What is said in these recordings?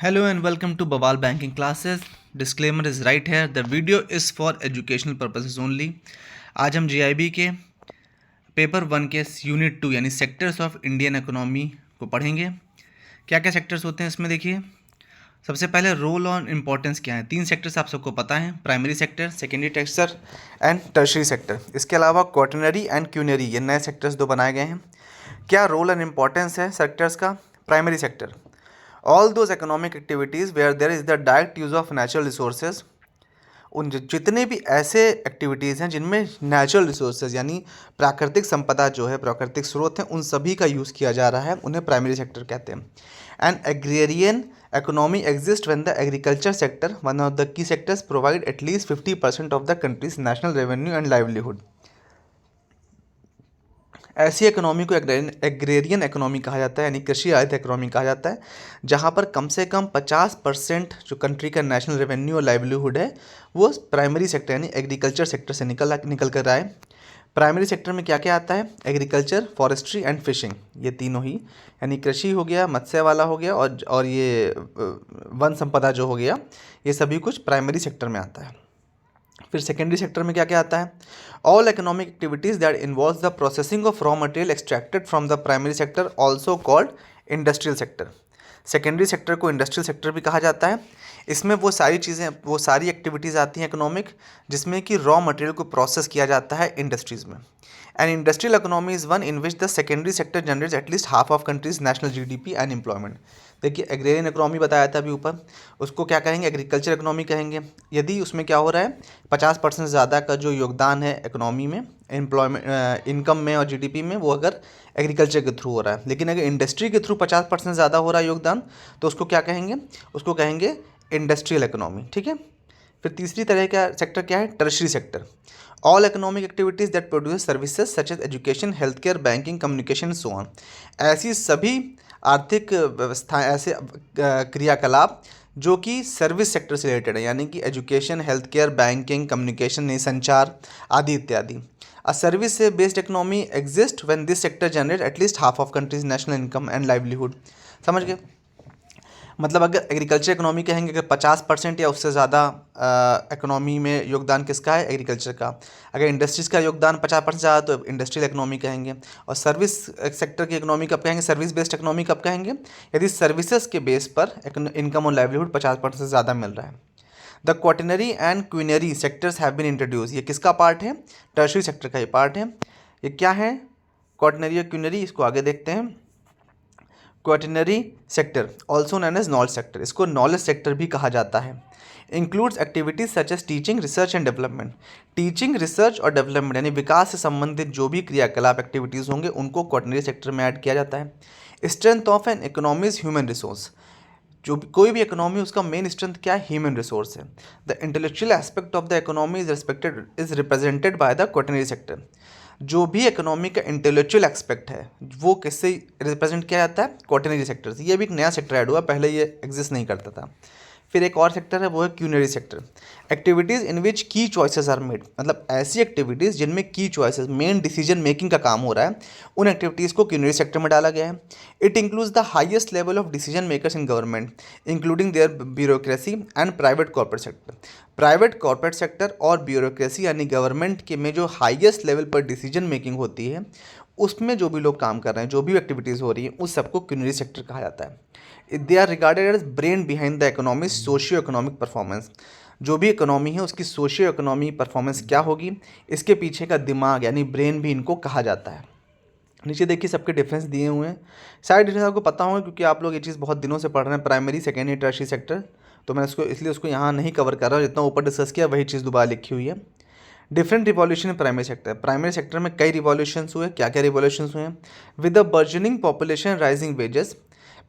Hello and welcome to Bawal Banking Classes. Disclaimer is right here. The video is for educational purposes only. आज हम GIB के paper 1 के unit 2 यानी sectors of Indian economy को पढ़ेंगे। क्या क्या सेक्टर्स होते हैं इसमें देखिए। सबसे पहले रोल और इम्पोर्टेंस क्या है। 3 सेक्टर्स आप सबको पता है, primary sector, secondary sector and tertiary sector. इसके अलावा क्वाटरनरी एंड क्यूनरी, ये नए सेक्टर्स 2 बनाए गए हैं। क्या रोल एंड इम्पोर्टेंस है सेक्टर्स का। Primary sector, all those economic activities where there is the direct use of natural resources. उन जितने भी ऐसे एक्टिविटीज़ हैं जिनमें नेचुरल रिसोर्सेज यानी प्राकृतिक संपदा जो है, प्राकृतिक स्रोत हैं, उन सभी का यूज़ किया जा रहा है, उन्हें प्राइमरी सेक्टर कहते हैं। And agrarian economy exist when the agriculture sector, one of the key sectors, provide at least 50% of the countries national revenue and livelihood. ऐसी इकोनॉमी को एग्रेरियन इकोनॉमी कहा जाता है, यानी कृषि आधारित इकोनॉमी कहा जाता है, जहाँ पर कम से कम 50% जो कंट्री का नेशनल रेवेन्यू और लाइवलीहुड है वो प्राइमरी सेक्टर यानी एग्रीकल्चर सेक्टर से निकल कर रहा है। प्राइमरी सेक्टर में क्या क्या आता है? एग्रीकल्चर, फॉरेस्ट्री एंड फिशिंग, ये तीनों ही, यानी कृषि हो गया, मत्स्य वाला हो गया और ये वन संपदा जो हो गया, ये सभी कुछ प्राइमरी सेक्टर में आता है। फिर सेकेंडरी सेक्टर में क्या क्या आता है? All economic activities that involve the processing of raw material extracted from the primary sector, also called industrial sector. Secondary sector को इंडस्ट्रियल सेक्टर भी कहा जाता है। इसमें वो सारी चीज़ें, वो सारी एक्टिविटीज़ आती हैं इकोनॉमिक जिसमें कि रॉ मटेरियल को प्रोसेस किया जाता है इंडस्ट्रीज़ में। And industrial economy is one in which the secondary sector generates at least half of countries national GDP and employment. देखिए, एग्रेरियन इकोनॉमी बताया था अभी ऊपर, उसको क्या कहेंगे? एग्रीकल्चर इकोनॉमी कहेंगे। यदि उसमें क्या हो रहा है, 50% से ज़्यादा का जो योगदान है इकोनॉमी में, एम्प्लॉयमेंट, इनकम में और जीडीपी में, वो अगर एग्रीकल्चर के थ्रू हो रहा है। लेकिन अगर इंडस्ट्री के थ्रू 50% ज़्यादा हो रहा है योगदान, तो उसको क्या कहेंगे? उसको कहेंगे इंडस्ट्रियल इकोनॉमी। ठीक है। फिर तीसरी तरह का सेक्टर क्या है? Tertiary sector. All economic activities that produce services such as education, health care, banking, communication, so on. ऐसी सभी आर्थिक व्यवस्था, ऐसे क्रियाकलाप जो कि सर्विस सेक्टर से रिलेटेड है, यानी कि education, health care, banking, communication, संचार आदि इत्यादि। A service based economy exist when this sector generate at least half of countries national income and livelihood. समझ गए? मतलब अगर एग्रीकल्चर इकोनॉमी कहेंगे कि 50% या उससे ज़्यादा इकोनॉमी में योगदान किसका है? एग्रीकल्चर का। अगर इंडस्ट्रीज़ का योगदान 50% ज़्यादा तो इंडस्ट्रियल इकोनॉमी कहेंगे। और सर्विस सेक्टर की इकोनॉमी कब कहेंगे? सर्विस बेस्ड इकोनॉमी कब कहेंगे? यदि सर्विसेज के बेस पर इनकम और लाइवलीहुड 50% से ज़्यादा मिल रहा है। The quaternary and quinary sectors have been introduce. ये किसका पार्ट है? टर्शरी सेक्टर का ही पार्ट है। ये क्या है? क्वाटरनरी और क्वीनरी, इसको आगे देखते हैं। Quaternary sector also known as knowledge sector, इसको नॉलेज सेक्टर भी कहा जाता है। Includes activities such as teaching, research and development. Teaching, research और डेवलपमेंट यानी विकास से संबंधित जो भी क्रियाकलाप एक्टिविटीज़ होंगे उनको क्वाटरनरी सेक्टर में ऐड किया जाता है। Strength of an economies human resource, जो कोई भी इकोनॉमी उसका मेन स्ट्रेंथ क्या है? ह्यूमन रिसोर्स है। The intellectual aspect of the economy is represented by the quaternary sector. जो भी इकोनॉमी का इंटेलेक्चुअल एक्सपेक्ट है वो किससे रिप्रेजेंट किया जाता है? क्वाटरनरी सेक्टर से। ये भी एक नया सेक्टर ऐड हुआ, पहले ये एग्जिस्ट नहीं करता था। फिर एक और सेक्टर है, वो है क्यूनरी सेक्टर। एक्टिविटीज़ इन विच की चॉइसेस आर मेड, मतलब ऐसी एक्टिविटीज़ जिनमें की चॉइसेस, मेन डिसीजन मेकिंग का काम हो रहा है, उन एक्टिविटीज़ को क्यूनरी सेक्टर में डाला गया है। It includes the highest level of decision makers in government including there bureaucracy and private corporate sector. Private corporate sector और ब्यूरोक्रेसी यानी गवर्नमेंट के में जो हाईएस्ट लेवल पर डिसीजन मेकिंग होती है, उसमें जो भी लोग काम कर रहे हैं, जो भी एक्टिविटीज़ हो रही हैं, उस सबको क्यूनरी सेक्टर कहा जाता है। They are regarded as brain behind the economy socio economic performance. जो भी इकोनॉमी है उसकी सोशियो इकोनॉमी परफॉर्मेंस क्या होगी, इसके पीछे का दिमाग यानी ब्रेन भी इनको कहा जाता है। नीचे देखिए सबके डिफरेंस दिए हुए हैं। सारे डिफरेंस आपको पता होंगे क्योंकि आप लोग ये चीज़ बहुत दिनों से पढ़ रहे हैं, प्राइमरी, सेकेंडरी, टर्शरी सेक्टर। तो मैं इसको इसलिए उसको यहाँ नहीं कवर कर रहा हूँ, जितना ऊपर डिस्कस किया वही चीज़ दोबारा लिखी हुई है। Different revolution in primary sector. Primary sector में कई रिवॉल्यूशंस हुए। क्या क्या रिवॉल्यूशंस हुए? With the burgeoning population, rising wages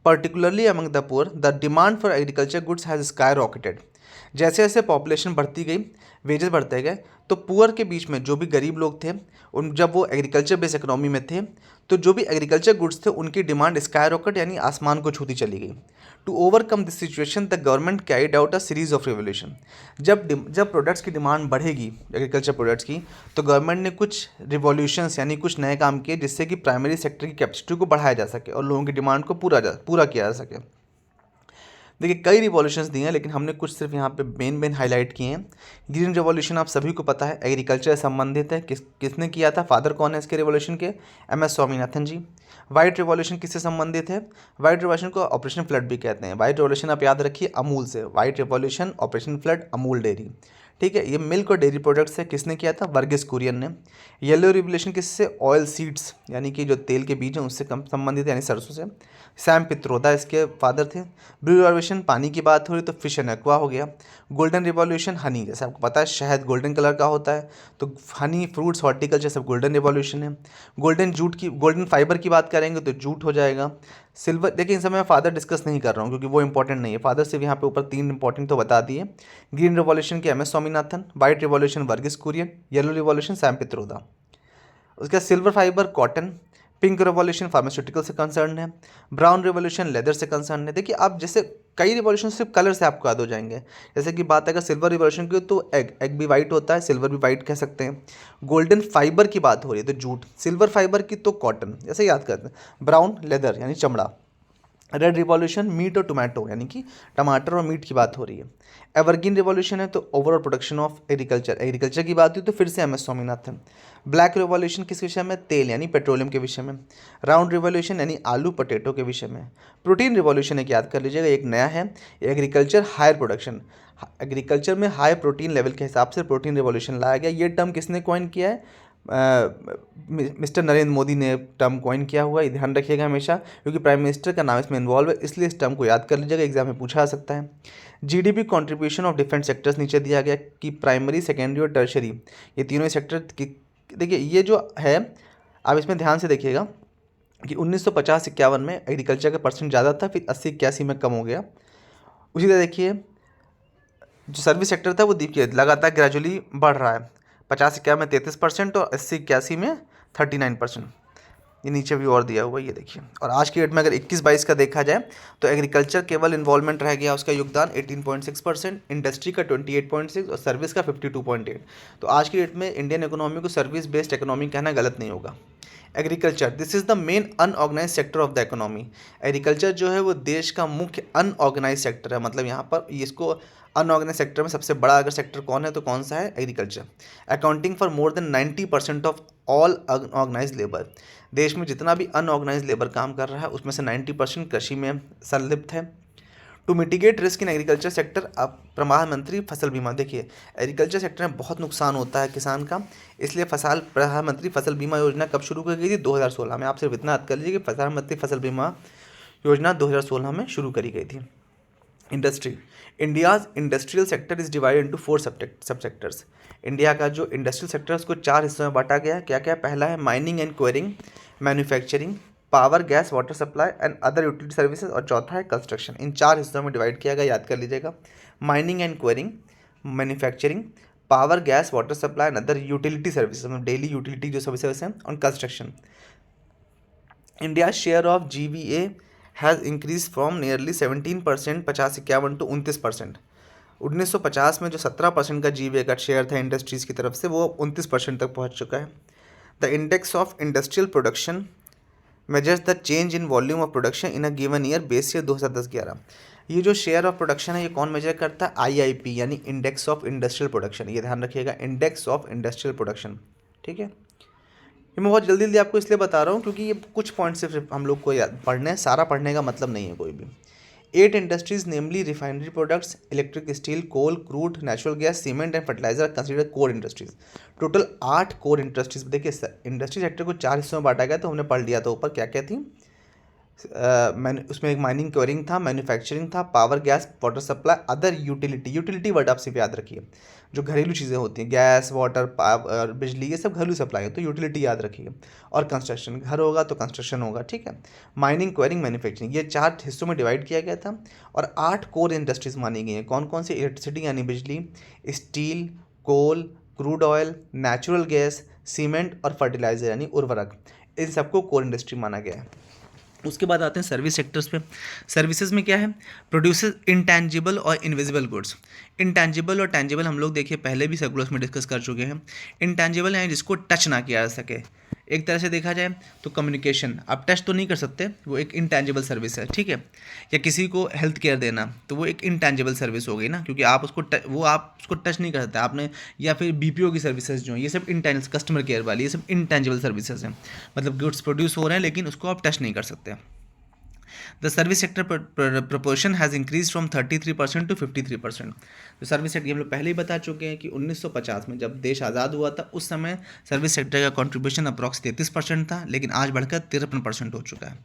particularly among the poor, the demand for agriculture goods has sky rocketed. जैसे जैसे पॉपुलेशन बढ़ती गई, वेजेस बढ़ते गए, तो पुअर के बीच में जो भी गरीब लोग थे, उन जब वो एग्रीकल्चर बेस्ड इकोनॉमी में थे, तो जो भी एग्रीकल्चर गुड्स थे उनकी डिमांड स्काई रॉकेट यानी आसमान को छूती चली गई। To overcome this situation the government carried out a series of revolution. जब प्रोडक्ट्स की डिमांड बढ़ेगी एग्रीकल्चर प्रोडक्ट्स की, तो गवर्नमेंट ने कुछ रिवॉल्यूशंस यानी कुछ नए काम किए जिससे कि प्राइमरी सेक्टर की कैपेसिटी को बढ़ाया जा सके और लोगों की डिमांड को पूरा किया जा सके। देखिए कई रिवॉल्यूशंस दिए हैं, लेकिन हमने कुछ सिर्फ यहाँ पे मेन हाईलाइट किए हैं। ग्रीन रिवॉल्यूशन आप सभी को पता है, एग्रीकल्चर से संबंधित है। किसने किया था, फादर कौन है इसके रिवॉल्यूशन के, MS स्वामीनाथन जी। वाइट रिवॉल्यूशन किससे संबंधित है, वाइट रिवॉल्यूशन को ऑपरेशन फ्लड भी कहते हैं। वाइट रिवॉल्यूशन आप याद रखिए अमूल से, white revolution, operation flood, Amul dairy, ठीक है। ये मिल्क और डेयरी प्रोडक्ट्स है, किसने किया था, वर्गीस कुरियन ने। येलो रिवॉल्यूशन किससे, ऑयल सीड्स यानी कि जो तेल के बीज हैं उससे कम संबंधित यानी सरसों से, सैम पित्रोदा इसके फादर थे। ब्लू रिवॉल्यूशन पानी की बात हो रही तो फिश एंड एक्वा हो गया। गोल्डन रिवॉल्यूशन हनी, जैसे आपको पता है शहद गोल्डन कलर का होता है, तो हनी, फ्रूट्स, हॉर्टिकल्चर सब गोल्डन रिवॉल्यूशन है। गोल्डन फाइबर की बात करेंगे तो जूट हो जाएगा। सिल्वर, देखिए इन समय मैं फादर डिस्कस नहीं कर रहा हूँ क्योंकि वो इंपॉर्टेंट नहीं है, फादर सिर्फ यहाँ पे ऊपर 3 इंपॉर्टेंट तो बता दिए। ग्रीन रिवॉल्यूशन के MS Swaminathan, white revolution Verghese Kurien, yellow revolution Sam Pitroda. उसके बाद silver fibre cotton, pink revolution pharmaceutical से कंसर्न है, ब्राउन रिवॉल्यूशन लेदर से कंसर्न है। देखिए आप जैसे कई रिवॉल्यूशन सिर्फ कलर से आपको याद हो जाएंगे। जैसे कि बात अगर सिल्वर रिवॉल्यूशन की हो तो एग भी वाइट होता है, सिल्वर भी वाइट कह सकते हैं। गोल्डन फाइबर की बात हो रही है तो जूट, सिल्वर फाइबर की तो कॉटन, जैसे याद करते हैं। ब्राउन लेदर यानी चमड़ा। रेड रिवॉल्यूशन मीट और टोमेटो यानी कि टमाटर और मीट की बात हो रही है। एवरग्रीन रिवॉल्यूशन है तो ओवरऑल प्रोडक्शन ऑफ एग्रीकल्चर की बात हुई तो फिर से MS स्वामीनाथन। ब्लैक रिवॉल्यूशन किस विषय में, तेल यानी पेट्रोलियम के विषय में। राउंड रिवॉल्यूशन यानी आलू पटेटो के विषय में। प्रोटीन रिवॉल्यूशन एक याद कर लीजिएगा, एक नया है, एग्रीकल्चर हायर प्रोडक्शन, एग्रीकल्चर में हाई प्रोटीन लेवल के हिसाब से प्रोटीन रिवॉल्यूशन लाया गया। ये टर्म किसने कॉइन किया है, मिस्टर नरेंद्र मोदी ने टर्म कॉइन किया हुआ है, ध्यान रखिएगा हमेशा, क्योंकि प्राइम मिनिस्टर का नाम इसमें इन्वॉल्व है, इसलिए इस टर्म को याद कर लीजिएगा, एग्जाम में पूछा जा सकता है। GDP contribution of different sectors नीचे दिया गया कि प्राइमरी, सेकेंडरी और टर्शरी, ये तीनों ही सेक्टर की। देखिए ये जो है आप इसमें ध्यान से देखिएगा कि 1950-51 में एग्रीकल्चर का परसेंट ज़्यादा था, फिर 80-81 में कम हो गया। उसी तरह देखिए जो सर्विस सेक्टर था वो देखिए लगातार ग्रेजुअली बढ़ रहा है, 50-51 में 33% और 80-81 में 39%। ये नीचे भी और दिया हुआ है, ये देखिए। और आज की डेट में अगर 21-22 का देखा जाए तो एग्रीकल्चर केवल इन्वॉल्वमेंट रह गया, उसका योगदान 18.6%, इंडस्ट्री का 28.6 और सर्विस का 52.8। तो आज की डेट में इंडियन इकोनॉमी को सर्विस बेस्ड इकोनॉमी कहना गलत नहीं होगा। Agriculture, this is the main unorganised sector of the economy. Agriculture जो है वो देश का मुख्य अनऑर्गेनाइज सेक्टर है, मतलब यहाँ पर इसको अनऑर्गेनाइज सेक्टर में सबसे बड़ा अगर सेक्टर कौन है तो कौन सा है, agriculture. Accounting for more than 90% of all unorganised labour. देश में जितना भी अनऑर्गेनाइज लेबर काम कर रहा है उसमें से 90% कृषि में संलिप्त है। To mitigate risk in agriculture sector, अब प्रधानमंत्री फसल बीमा, देखिए एग्रीकल्चर सेक्टर में बहुत नुकसान होता है किसान का, इसलिए प्रधानमंत्री फसल बीमा योजना कब शुरू की गई थी, 2016 में। आप सिर्फ इतना याद कर लीजिए कि प्रधानमंत्री फसल बीमा योजना 2016 में शुरू करी गई थी। Industry, India's industrial sector is divided into 4 सब सेक्टर्स। इंडिया का जो इंडस्ट्रियल सेक्टर है उसको 4 हिस्सों में बांटा गया है। क्या क्या, पहला है mining and quarrying, manufacturing, power, gas, water supply and other utility services, और चौथा है कंस्ट्रक्शन। इन 4 हिस्सों में डिवाइड किया गया, याद कर लीजिएगा। Mining and quarrying, manufacturing, power, gas, water supply and other utility services, मतलब डेली यूटिलिटी जो सर्विसेज हैं, और construction. India share of GVA has increase from nearly 17% 50-51 to 29%। 1950 में जो 17% का GVA का शेयर था इंडस्ट्रीज़ की तरफ से, वो 29% तक पहुंच चुका है। The index of industrial production measures the change in volume of production in a given year, base year 2010-11। ये जो शेयर ऑफ प्रोडक्शन है ये कौन मेजर करता है, IIP यानी इंडेक्स ऑफ इंडस्ट्रियल प्रोडक्शन, ये ध्यान रखिएगा, इंडेक्स ऑफ इंडस्ट्रियल प्रोडक्शन, ठीक है। ये मैं बहुत जल्दी जल्दी आपको इसलिए बता रहा हूँ क्योंकि ये कुछ पॉइंट सिर्फ हम लोग को याद पढ़ने हैं, सारा पढ़ने का मतलब नहीं है कोई भी। 8 industries namely refinery products, electric, steel, coal, crude, natural gas, cement and fertiliser consider core industries. Total 8 core industries. देखिए इंडस्ट्री सेक्टर को 4 हिस्सों में बांटा गया, तो हमने पढ़ लिया था ऊपर क्या क्या थी। उसमें एक माइनिंग क्वेरिंग था, मैन्युफैक्चरिंग था, power, gas, water supply, other utility word आप सिर्फ याद रखिए, जो घरेलू चीज़ें होती हैं, गैस, वाटर, पावर, बिजली, ये सब घरेलू सप्लाई है, तो यूटिलिटी याद रखिए। और कंस्ट्रक्शन, घर होगा तो कंस्ट्रक्शन होगा, ठीक है। माइनिंग, क्वेरिंग, मैन्युफैक्चरिंग, ये 4 हिस्सों में डिवाइड किया गया था और 8 कोर इंडस्ट्रीज मानी गई हैं। कौन कौन सी, इलेक्ट्रिसिटी यानी बिजली, steel, coal, crude oil, natural gas, cement और फर्टिलाइजर यानी उर्वरक, इन सबको कोर इंडस्ट्री माना गया है। उसके बाद आते हैं सर्विस सेक्टर्स पे। सर्विसेज में क्या है, प्रोड्यूसेस इंटैंजिबल और इनविजिबल गुड्स। इंटैंजिबल और टैंजिबल हम लोग देखिए पहले भी सर्कुलर्स में डिस्कस कर चुके हैं। इंटैंजिबल यानी जिसको टच ना किया जा सके, एक तरह से देखा जाए तो कम्युनिकेशन आप टच तो नहीं कर सकते, वो एक इंटैंजिबल सर्विस है, ठीक है। या किसी को हेल्थ केयर देना तो वो एक इंटैंजिबल सर्विस हो गई ना, क्योंकि आप उसको आप उसको टच नहीं कर सकते आपने। या फिर बीपीओ की सर्विसेज जो हैं ये सब इंटैंजिबल, कस्टमर केयर वाली ये सब इंटैंजिबल सर्विसेज हैं, मतलब गुड्स प्रोड्यूस हो रहे हैं लेकिन उसको आप टच नहीं कर सकते। The service sector proportion has increase from 33% to 53%। तो सर्विस सेक्टर हम लोग पहले ही बता चुके हैं कि 1950 में जब देश आज़ाद हुआ था उस समय सर्विस सेक्टर का कंट्रीब्यूशन अप्रॉक्स 33% था, लेकिन आज बढ़कर 53% हो चुका है।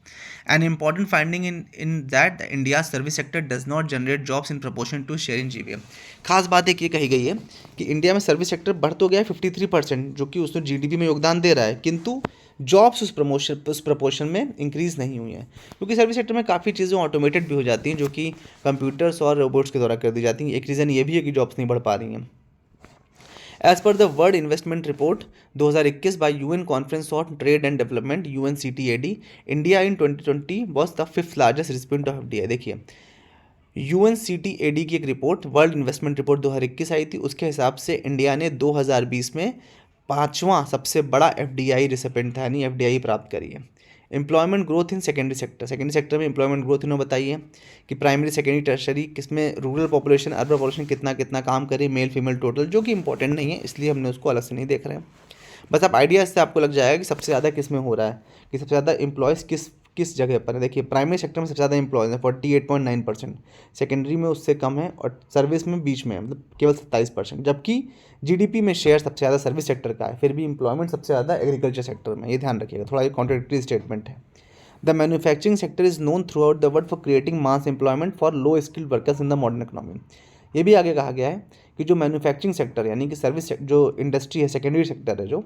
An important finding in that India service sector does not generate jobs in proportion to share in GDP. खास बात एक ये कही गई है कि इंडिया में सर्विस सेक्टर बढ़ तो गया है 53%, जो कि उसमें जीडीपी में योगदान दे रहा है, किंतु जॉब्स उस प्रपोर्शन में इंक्रीज़ नहीं हुई हैं, क्योंकि सर्विस सेक्टर में काफ़ी चीज़ें ऑटोमेटेड भी हो जाती हैं जो कि कंप्यूटर्स और रोबोट्स के द्वारा कर दी जाती हैं। एक रीज़न ये भी है कि जॉब्स नहीं बढ़ पा रही हैं। As per the world investment report 2021 by UN conference on trade and development UNCTAD, India in 2020 was the 5th largest recipient of FDI। देखिए UNCTAD की एक रिपोर्ट, वर्ल्ड इन्वेस्टमेंट रिपोर्ट 2021 आई थी, उसके हिसाब से इंडिया ने 2020 में 5वां सबसे बड़ा FDI रिसिपेंट था, यानी FDI प्राप्त करी है। Employment growth in secondary sector में एम्प्लॉयमेंट ग्रोथ इन्होंने बताई है कि प्राइमरी सेकेंडरी टर्शरी किसमें रूरल पॉपुलेशन अर्बन पॉपुलेशन कितना काम करे, मेल फीमेल टोटल, जो कि इंपॉर्टेंट नहीं है इसलिए हमने उसको अलग से नहीं देख रहे हैं। बस आप आइडिया से आपको लग जाएगा कि सबसे ज़्यादा किस में हो रहा है, कि सबसे ज़्यादा एम्प्लॉयज़ किस जगह पर है। देखिए प्राइमरी सेक्टर में सबसे ज़्यादा एम्प्लॉयज़ हैं 48.9%, सेकेंडरी में उससे कम है और सर्विस में बीच में है, मतलब केवल 27%, जबकि जीडीपी में शेयर सबसे ज़्यादा सर्विस सेक्टर का है, फिर भी एम्प्लॉयमेंट सबसे ज़्यादा एग्रीकल्चर सेक्टर में। ये ध्यान रखिएगा, थोड़ा ये कॉन्ट्रडिक्टरी स्टेटमेंट है। The manufacturing sector is known through out the world for creating mass employment for low skilled workers in the modern economy. ये भी आगे कहा गया है कि जो मैन्युफैक्चरिंग सेक्टर यानी कि सर्विस जो इंडस्ट्री है, सेकेंडरी सेक्टर है, जो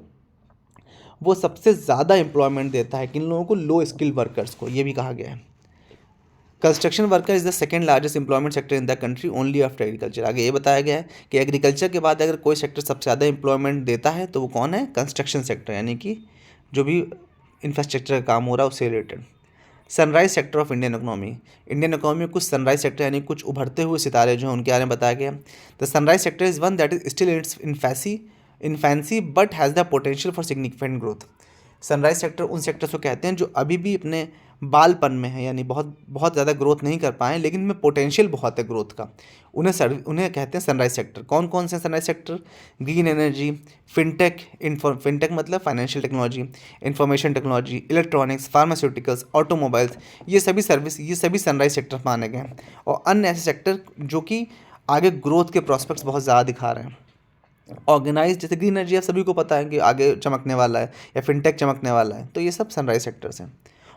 वो सबसे ज़्यादा एम्प्लॉयमेंट देता है किन लोगों को, लो स्किल्ड वर्कर्स को, ये भी कहा गया है। Construction worker is the second largest employment sector in the country only after agriculture. आगे ये बताया गया है कि एग्रीकल्चर के बाद अगर कोई सेक्टर सबसे ज़्यादा एम्प्लॉयमेंट देता है तो वो कौन है, कंस्ट्रक्शन सेक्टर, यानी कि जो भी इंफ्रास्ट्रक्चर का काम हो रहा है उससे related. Sunrise sector of Indian economy में कुछ सनराइज सेक्टर यानी कुछ उभरते हुए सितारे जो हैं उनके बारे में बताया गया। The sunrise sector is one that is still in fancy but has the potential for significant growth. Sunrise sector उन सेक्टर्स को कहते हैं जो अभी भी अपने बालपन में है, यानी बहुत ज़्यादा ग्रोथ नहीं कर पाए लेकिन इनमें पोटेंशियल बहुत है ग्रोथ का, उन्हें कहते हैं सनराइज सेक्टर। कौन कौन से sunrise sector, green energy, fintech मतलब financial technology, information technology, electronics, pharmaceuticals, automobiles, ये सभी सनराइज सेक्टर माने गए हैं। और अन्य ऐसे सेक्टर जो कि आगे ग्रोथ के प्रॉस्पेक्ट्स बहुत ज़्यादा दिखा रहे हैं। ऑर्गेनाइज जैसे ग्रीन एनर्जी आप सभी को पता है कि आगे चमकने वाला है, या फिनटेक चमकने वाला है, तो ये सब सनराइज सेक्टर्स हैं।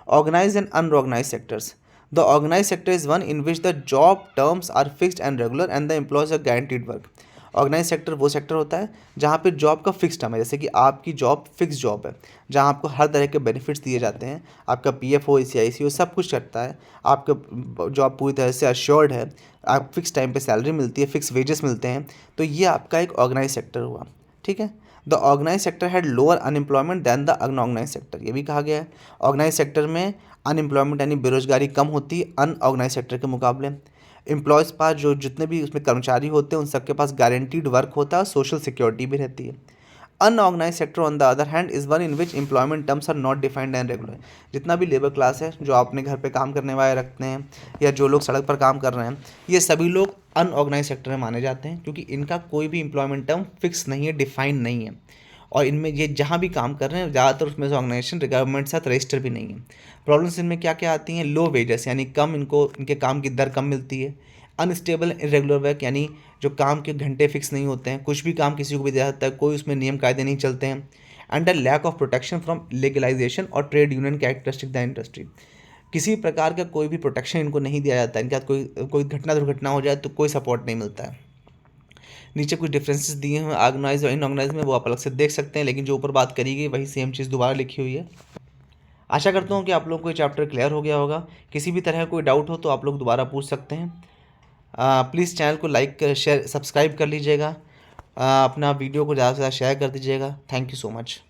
Organise and unorganise sectors, the organise sector is one in which the job terms are fixed and regular and the employees are guaranteed work. Organise sector वो सेक्टर होता है जहाँ पे जॉब का फिक्स टर्म है, जैसे कि आपकी जॉब फिक्स जॉब है जहाँ आपको हर तरह के बेनिफिट्स दिए जाते हैं, आपका PF हो, CIC हो, सब कुछ करता है, आपका जॉब पूरी तरह से अश्योर्ड है, आप फिक्स टाइम पे सैलरी मिलती है, फिक्स वेजेस मिलते हैं, तो ये आपका एक ऑर्गेनाइज सेक्टर हुआ, ठीक है। The organise sector had lower unemployment than the unorganise sector, ये भी कहा गया है। ऑर्गेनाइज सेक्टर में अनएम्प्लॉयमेंट यानी बेरोजगारी कम होती है अनऑर्गेनाइज सेक्टर के मुकाबले। एम्प्लॉयज़ पास जो जितने भी उसमें कर्मचारी होते हैं उन सबके पास गारंटीड वर्क होता है और सोशल सिक्योरिटी भी रहती है। Unorganise sector on the other hand is one in which employment terms are not defined and regular. जितना भी लेबर क्लास है जो अपने घर पे काम करने वाले रखते हैं या जो लोग सड़क पर काम कर रहे हैं, ये सभी लोग अनऑर्गेनाइज सेक्टर में माने जाते हैं, क्योंकि इनका कोई भी एम्प्लॉयमेंट टर्म फिक्स नहीं है, डिफाइंड नहीं है, और इनमें ये जहाँ भी काम कर रहे हैं ज़्यादातर उसमें से ऑर्गेनाइजेशन गवर्नमेंट के साथ रजिस्टर भी नहीं है। प्रॉब्लम्स इनमें क्या क्या आती हैं, लो वेजेस यानी कम इनके काम की दर कम मिलती है, अनस्टेबल इरेगुलर वर्क यानी जो काम के घंटे फिक्स नहीं होते हैं, कुछ भी काम किसी को भी दिया जाता है, कोई उसमें नियम कायदे नहीं चलते हैं, and the lack of protection from legalisation और trade union characteristic the industry. किसी प्रकार का कोई भी प्रोटेक्शन इनको नहीं दिया जाता है, इनके साथ कोई दुर्घटना हो जाए तो कोई सपोर्ट नहीं मिलता है। नीचे कुछ डिफरेंसेस दिए हैं ऑर्गेनाइज और इनऑर्गेनाइज में, वो आप अलग से देख सकते हैं, लेकिन जो ऊपर बात करी गई वही सेम चीज़ दोबारा लिखी हुई है। आशा करता हूँ कि आप लोगों को ये चैप्टर क्लियर हो गया होगा। किसी भी तरह कोई डाउट हो तो आप लोग दोबारा पूछ सकते हैं। प्लीज़ चैनल को लाइक शेयर सब्सक्राइब कर लीजिएगा, अपना वीडियो को ज़्यादा से ज़्यादा शेयर कर दीजिएगा। Thank you so much.